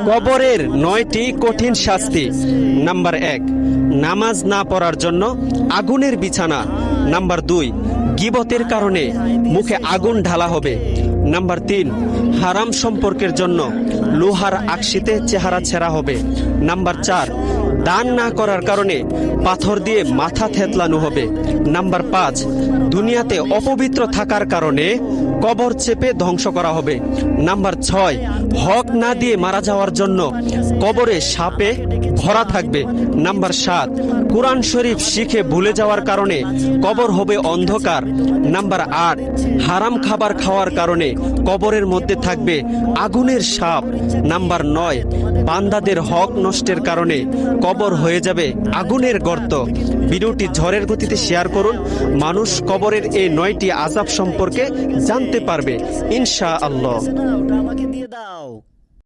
কবরের 9টি কঠিন শাস্তি। নাম্বার 1, নামাজ না পড়ার জন্য আগুনের বিছানা। নাম্বার 2, গীবতের কারণে মুখে আগুন ঢালা হবে। নাম্বার 3, হারাম সম্পর্কের জন্য লোহার আকশিতে চেহারা ছেঁড়া হবে। নাম্বার 4, দান না করার কারণে পাথর দিয়ে মাথা থেতলানো হবে। নাম্বার 5, দুনিয়াতে অপবিত্র থাকার কারণে কবর চেপে ধ্বংস করা হবে। নাম্বার 6, হক না দিয়ে মারা যাওয়ার জন্য কবরে সাপে ভরা থাকবে। নাম্বার 7, কুরআন শরীফ শিখে ভুলে যাওয়ার কারণে কবর হবে অন্ধকার। নাম্বার 8, হারাম খাবার খাওয়ার কারণে কবরের মধ্যে থাকবে আগুনের সাপ। নাম্বার 9, বান্দাদের হক নষ্টের কারণে কবর হয়ে যাবে আগুনের গর্ত। ভিডিওটি ঝড়ের গতিতে শেয়ার করুন, মানুষ কবরের এই 9টি আযাব সম্পর্কে জানতে পারবে ইনশাআল্লাহ। ওটা আমাকে দিয়ে দাও।